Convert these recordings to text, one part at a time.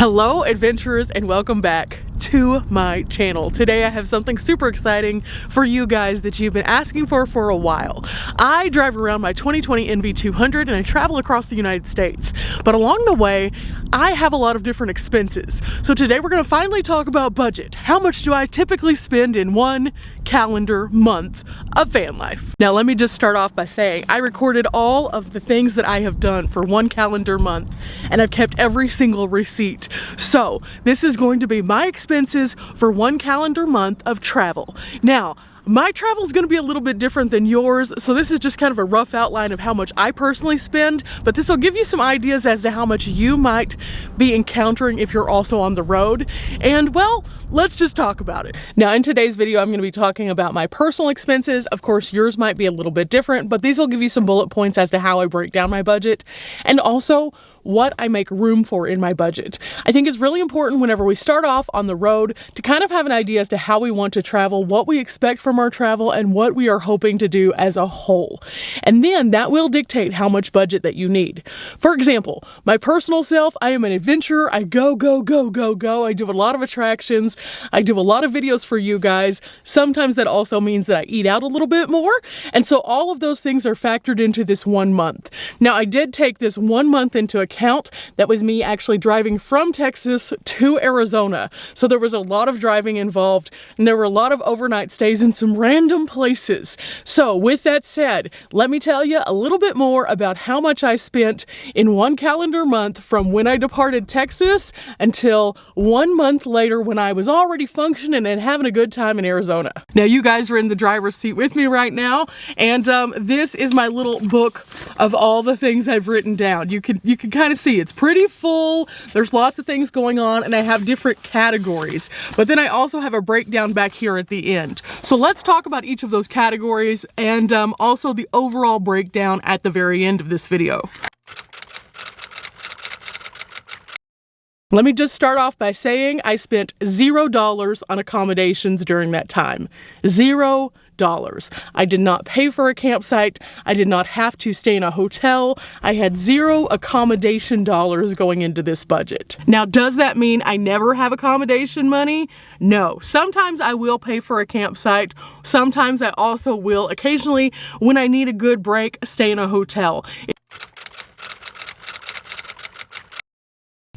Hello adventurers, and welcome back to my channel. Today I have something super exciting for you guys that you've been asking for a while. I drive around my 2020 NV200 and I travel across the United States, but along the way I have a lot of different expenses. So today we're going to finally talk about budget. How much do I typically spend in one calendar month of van life? Now let me just start off by saying I recorded all of the things that I have done for one calendar month, and I've kept every single receipt. So this is going to be my expenses for one calendar month of travel. Now, my travel is going to be a little bit different than yours, so this is just kind of a rough outline of how much I personally spend, but this will give you some ideas as to how much you might be encountering if you're also on the road. And well, let's just talk about it. Now in today's video, I'm going to be talking about my personal expenses. Of course, yours might be a little bit different, but these will give you some bullet points as to how I break down my budget and also what I make room for in my budget. I think it's really important whenever we start off on the road to kind of have an idea as to how we want to travel, what we expect from our travel, and what we are hoping to do as a whole. And then that will dictate how much budget that you need. For example, my personal self, I am an adventurer. I go. I do a lot of attractions. I do a lot of videos for you guys. Sometimes that also means that I eat out a little bit more. And so all of those things are factored into this 1 month. Now I did take this 1 month into account. That was me actually driving from Texas to Arizona. So there was a lot of driving involved, and there were a lot of overnight stays in some random places. So with that said, let me tell you a little bit more about how much I spent in one calendar month from when I departed Texas until 1 month later when I was already functioning and having a good time in Arizona. Now you guys are in the driver's seat with me right now, and this is my little book of all the things I've written down. You can kind of see it's pretty full. There's lots of things going on, and I have different categories, but then I also have a breakdown back here at the end. So let's talk about each of those categories and also the overall breakdown at the very end of this video. Let me just start off by saying I spent $0 on accommodations during that time. $0. I did not pay for a campsite. I did not have to stay in a hotel. I had $0 accommodation dollars going into this budget. Now, does that mean I never have accommodation money? No. Sometimes I will pay for a campsite. Sometimes I also will occasionally, when I need a good break, stay in a hotel.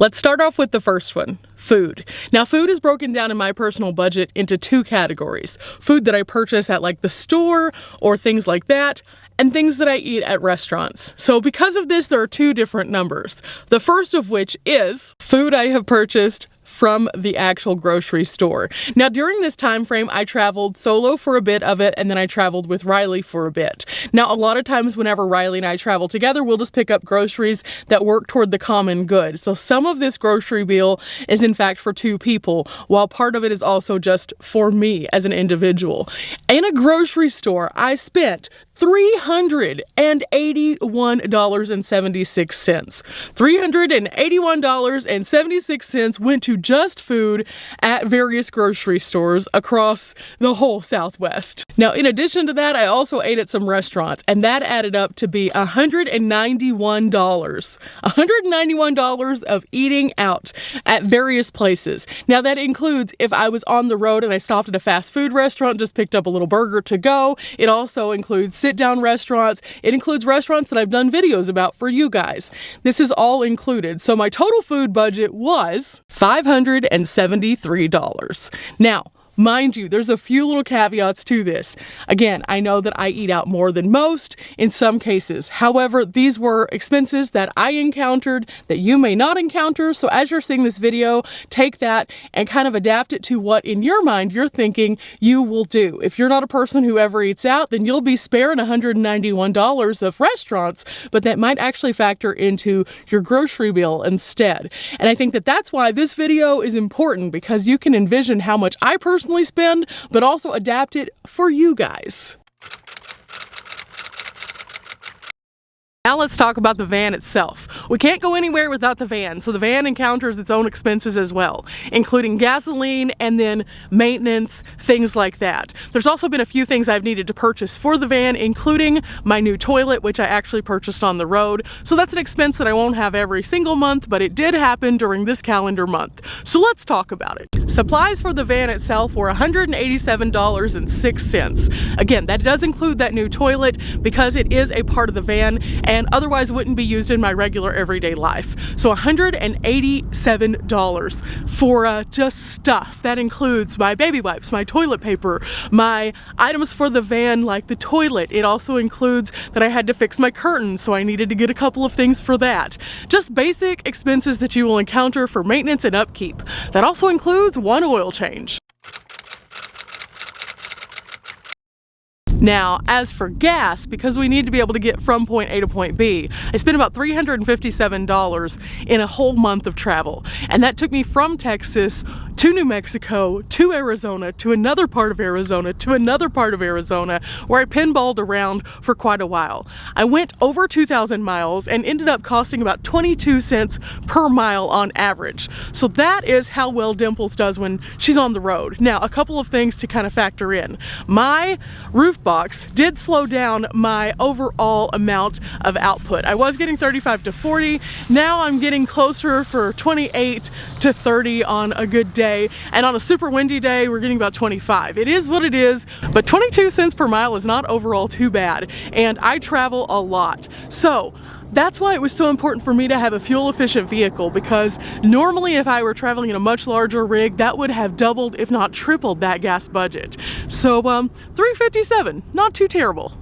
Let's start off with the first one, food. Now food is broken down in my personal budget into two categories. Food that I purchase at like the store or things like that, and things that I eat at restaurants. So because of this, there are two different numbers. The first of which is food I have purchased from the actual grocery store. Now during this time frame, I traveled solo for a bit of it, and then I traveled with Riley for a bit. Now a lot of times whenever Riley and I travel together, we'll just pick up groceries that work toward the common good. So some of this grocery bill is in fact for two people, while part of it is also just for me as an individual. In a grocery store, I spent $381.76. $381.76 went to just food at various grocery stores across the whole Southwest. Now, in addition to that, I also ate at some restaurants, and that added up to be $191. $191 of eating out at various places. Now, that includes if I was on the road and I stopped at a fast food restaurant, just picked up a little burger to go. It also includes sit-down restaurants. It includes restaurants that I've done videos about for you guys. This is all included. So my total food budget was $573. Now, mind you, there's a few little caveats to this. Again, I know that I eat out more than most in some cases. However, these were expenses that I encountered that you may not encounter. So as you're seeing this video, take that and kind of adapt it to what in your mind you're thinking you will do. If you're not a person who ever eats out, then you'll be sparing $191 of restaurants, but that might actually factor into your grocery bill instead. And I think that that's why this video is important, because you can envision how much I personally spend, but also adapt it for you guys. Now let's talk about the van itself. We can't go anywhere without the van, so the van encounters its own expenses as well, including gasoline and then maintenance, things like that. There's also been a few things I've needed to purchase for the van, including my new toilet, which I actually purchased on the road. So that's an expense that I won't have every single month, but it did happen during this calendar month. So let's talk about it. Supplies for the van itself were $187.06. Again, that does include that new toilet because it is a part of the van and otherwise wouldn't be used in my regular everyday life. So $187 for just stuff. That includes my baby wipes, my toilet paper, my items for the van like the toilet. It also includes that I had to fix my curtains, so I needed to get a couple of things for that. Just basic expenses that you will encounter for maintenance and upkeep. That also includes one oil change. Now, as for gas, because we need to be able to get from point A to point B, I spent about $357 in a whole month of travel. And that took me from Texas to New Mexico, to Arizona, to another part of Arizona, to another part of Arizona, where I pinballed around for quite a while. I went over 2,000 miles and ended up costing about 22 cents per mile on average. So that is how well Dimples does when she's on the road. Now, a couple of things to kind of factor in. My roof box did slow down my overall amount of output. I was getting 35 to 40. Now I'm getting closer for 28 to 30 on a good day. And on a super windy day, we're getting about 25. It is what it is, but 22 cents per mile is not overall too bad. And I travel a lot. So that's why it was so important for me to have a fuel efficient vehicle, because normally if I were traveling in a much larger rig, that would have doubled if not tripled that gas budget. So $357, not too terrible.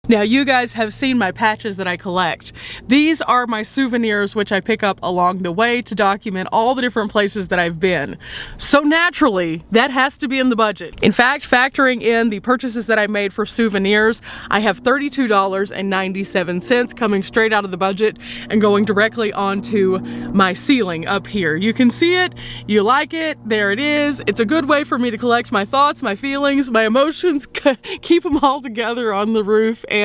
Now, you guys have seen my patches that I collect. These are my souvenirs, which I pick up along the way to document all the different places that I've been. So naturally, that has to be in the budget. In fact, factoring in the purchases that I made for souvenirs, I have $32.97 coming straight out of the budget and going directly onto my ceiling up here. You can see it, you like it, there it is. It's a good way for me to collect my thoughts, my feelings, my emotions, keep them all together on the roof. And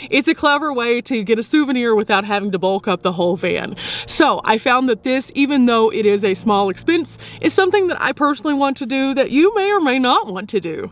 it's a clever way to get a souvenir without having to bulk up the whole van. So I found that this, even though it is a small expense, is something that I personally want to do that you may or may not want to do.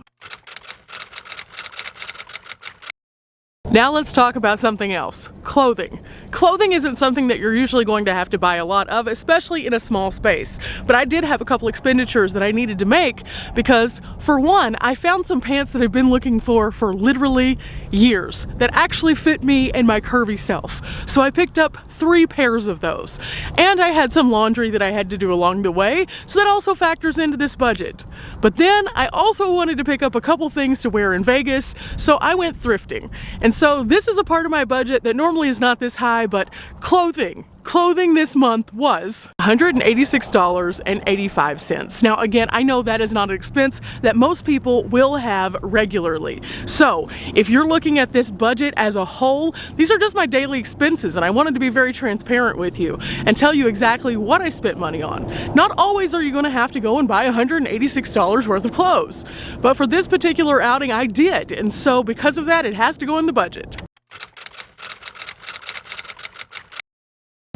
Now let's talk about something else. Clothing. Clothing isn't something that you're usually going to have to buy a lot of, especially in a small space. But I did have a couple expenditures that I needed to make because, for one, I found some pants that I've been looking for literally years that actually fit me and my curvy self. So I picked up 3 pairs of those. And I had some laundry that I had to do along the way, so that also factors into this budget. But then I also wanted to pick up a couple things to wear in Vegas, so I went thrifting. And so this is a part of my budget that normally is not this high, but clothing this month was $186.85. Now again, I know that is not an expense that most people will have regularly. So if you're looking at this budget as a whole, these are just my daily expenses, and I wanted to be very transparent with you and tell you exactly what I spent money on. Not always are you going to have to go and buy $186 worth of clothes, but for this particular outing I did, and so because of that it has to go in the budget.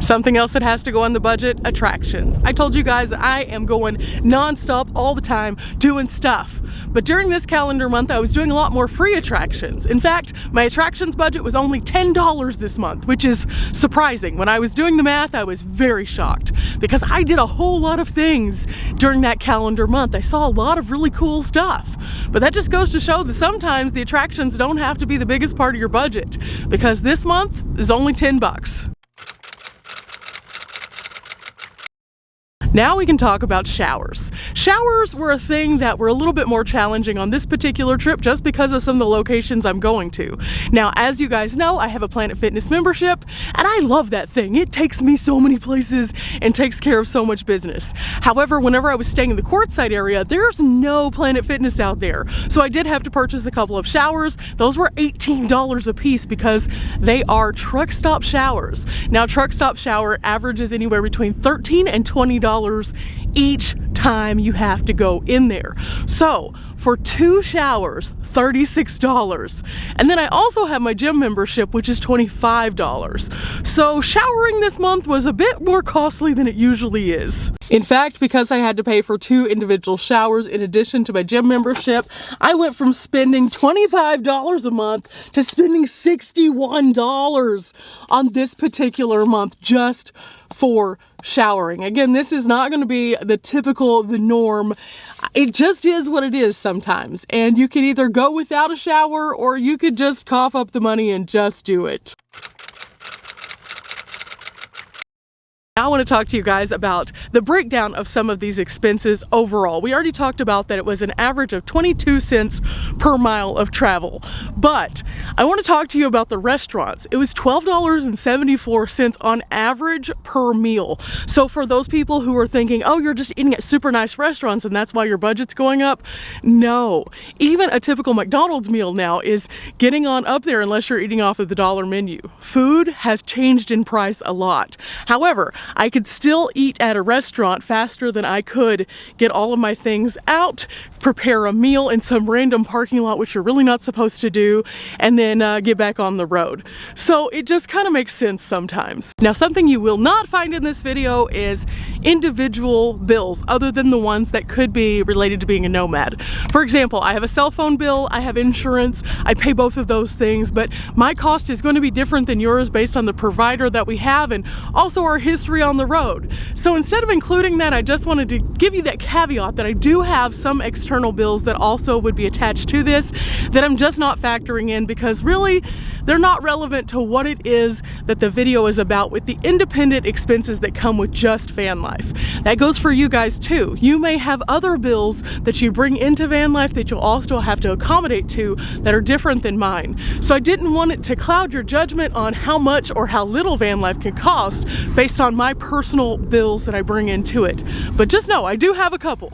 Something else that has to go on the budget, attractions. I told you guys I am going non-stop all the time doing stuff. But during this calendar month, I was doing a lot more free attractions. In fact, my attractions budget was only $10 this month, which is surprising. When I was doing the math, I was very shocked because I did a whole lot of things during that calendar month. I saw a lot of really cool stuff. But that just goes to show that sometimes the attractions don't have to be the biggest part of your budget, because this month is only $10. Now we can talk about showers. Showers were a thing that were a little bit more challenging on this particular trip just because of some of the locations I'm going to. Now, as you guys know, I have a Planet Fitness membership, and I love that thing. It takes me so many places and takes care of so much business. However, whenever I was staying in the courtside area, there's no Planet Fitness out there. So I did have to purchase a couple of showers. Those were $18 a piece because they are truck stop showers. Now, truck stop shower averages anywhere between $13 and $20 each time you have to go in there. So for 2 showers, $36. And then I also have my gym membership, which is $25. So showering this month was a bit more costly than it usually is. In fact, because I had to pay for 2 individual showers in addition to my gym membership, I went from spending $25 a month to spending $61 on this particular month just for showering. Again, this is not going to be the norm. It just is what it is sometimes. And you could either go without a shower or you could just cough up the money and just do it. Now I want to talk to you guys about the breakdown of some of these expenses overall. We already talked about that it was an average of 22 cents per mile of travel, but I want to talk to you about the restaurants. It was $12.74 on average per meal. So for those people who are thinking, oh, you're just eating at super nice restaurants and that's why your budget's going up, no. Even a typical McDonald's meal now is getting on up there unless you're eating off of the dollar menu. Food has changed in price a lot. However, I could still eat at a restaurant faster than I could get all of my things out, prepare a meal in some random parking lot, which you're really not supposed to do, and then get back on the road. So it just kind of makes sense sometimes. Now, something you will not find in this video is individual bills other than the ones that could be related to being a nomad. For example, I have a cell phone bill, I have insurance, I pay both of those things, but my cost is going to be different than yours based on the provider that we have and also our history on the road. So instead of including that, I just wanted to give you that caveat that I do have some external bills that also would be attached to this that I'm just not factoring in because really they're not relevant to what it is that the video is about with the independent expenses that come with just van life. That goes for you guys too. You may have other bills that you bring into van life that you'll also have to accommodate to that are different than mine. So I didn't want it to cloud your judgment on how much or how little van life can cost based on my personal bills that I bring into it. But just know, I do have a couple.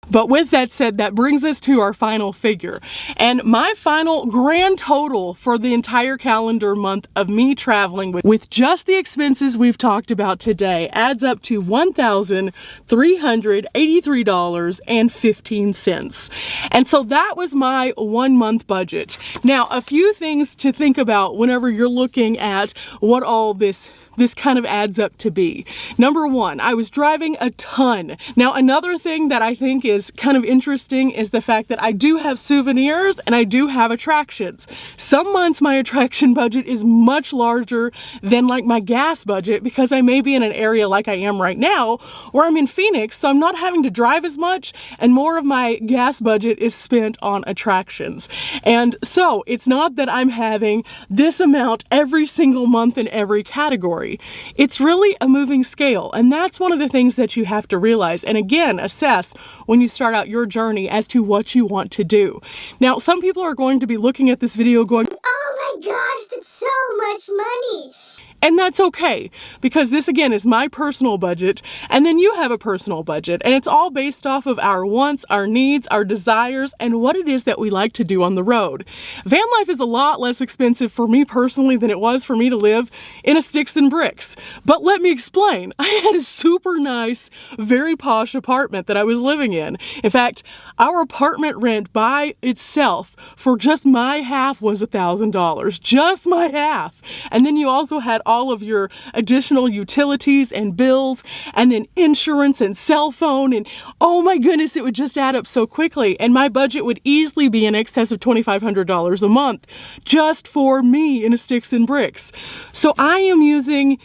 But with that said, that brings us to our final figure. And my final grand total for the entire calendar month of me traveling with just the expenses we've talked about today adds up to $1,383.15. And so that was my 1 month budget. Now, a few things to think about whenever you're looking at what all this kind of adds up to be. Number one, I was driving a ton. Now, another thing that I think is kind of interesting is the fact that I do have souvenirs and I do have attractions. Some months my attraction budget is much larger than like my gas budget because I may be in an area like I am right now where I'm in Phoenix, so I'm not having to drive as much and more of my gas budget is spent on attractions. And so it's not that I'm having this amount every single month in every category. It's really a moving scale, and that's one of the things that you have to realize and again assess when you start out your journey as to what you want to do. Now, some people are going to be looking at this video going, oh my gosh, that's so much money. And that's okay, because this again is my personal budget, and then you have a personal budget, and it's all based off of our wants, our needs, our desires, and what it is that we like to do on the road. Van life is a lot less expensive for me personally than it was for me to live in a sticks and bricks. But let me explain. I had a super nice, very posh apartment that I was living in. In fact, our apartment rent by itself for just my half was $1,000. Just my half. And then you also had all of your additional utilities and bills, and then insurance and cell phone, and oh my goodness, it would just add up so quickly, and my budget would easily be in excess of $2,500 a month just for me in a sticks and bricks. So I am using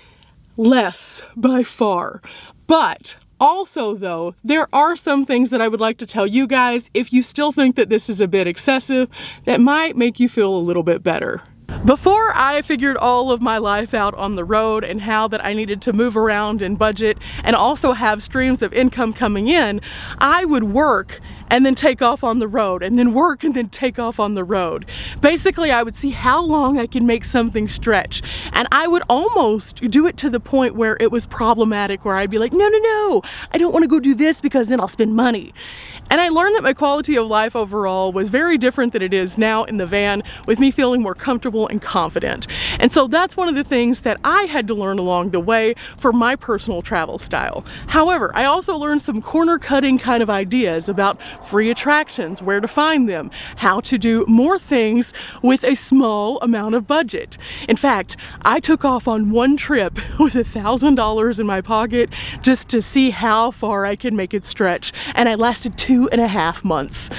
less by far. But also though, there are some things that I would like to tell you guys if you still think that this is a bit excessive that might make you feel a little bit better. Before I figured all of my life out on the road and how that I needed to move around and budget and also have streams of income coming in, I would work and then take off on the road, and then work and then take off on the road. Basically, I would see how long I can make something stretch, and I would almost do it to the point where it was problematic, where I'd be like, no, I don't want to go do this because then I'll spend money. And I learned that my quality of life overall was very different than it is now in the van, with me feeling more comfortable and confident. And so that's one of the things that I had to learn along the way for my personal travel style. However, I also learned some corner cutting kind of ideas about free attractions, where to find them, how to do more things with a small amount of budget. In fact, I took off on one trip with $1,000 in my pocket just to see how far I could make it stretch, and I lasted 2.5 months.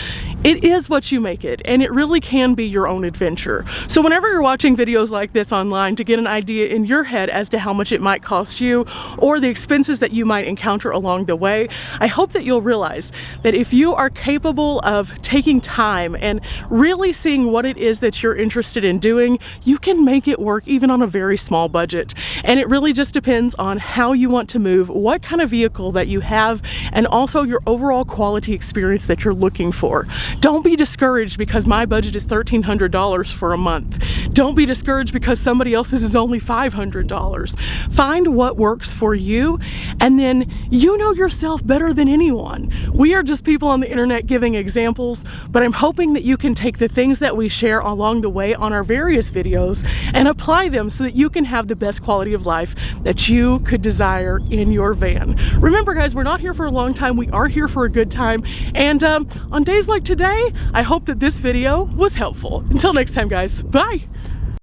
It is what you make it, and it really can be your own adventure. So whenever you're watching videos like this online to get an idea in your head as to how much it might cost you or the expenses that you might encounter along the way, I hope that you'll realize that if you are capable of taking time and really seeing what it is that you're interested in doing, you can make it work even on a very small budget. And it really just depends on how you want to move, what kind of vehicle that you have, and also your overall quality experience that you're looking for. Don't be discouraged because my budget is $1,300 for a month. Don't be discouraged because somebody else's is only $500. Find what works for you, and then you know yourself better than anyone. We are just people on the internet giving examples, but I'm hoping that you can take the things that we share along the way on our various videos and apply them so that you can have the best quality of life that you could desire in your van. Remember guys, we're not here for a long time, we are here for a good time, and on days like today, I hope that this video was helpful. Until next time guys, bye!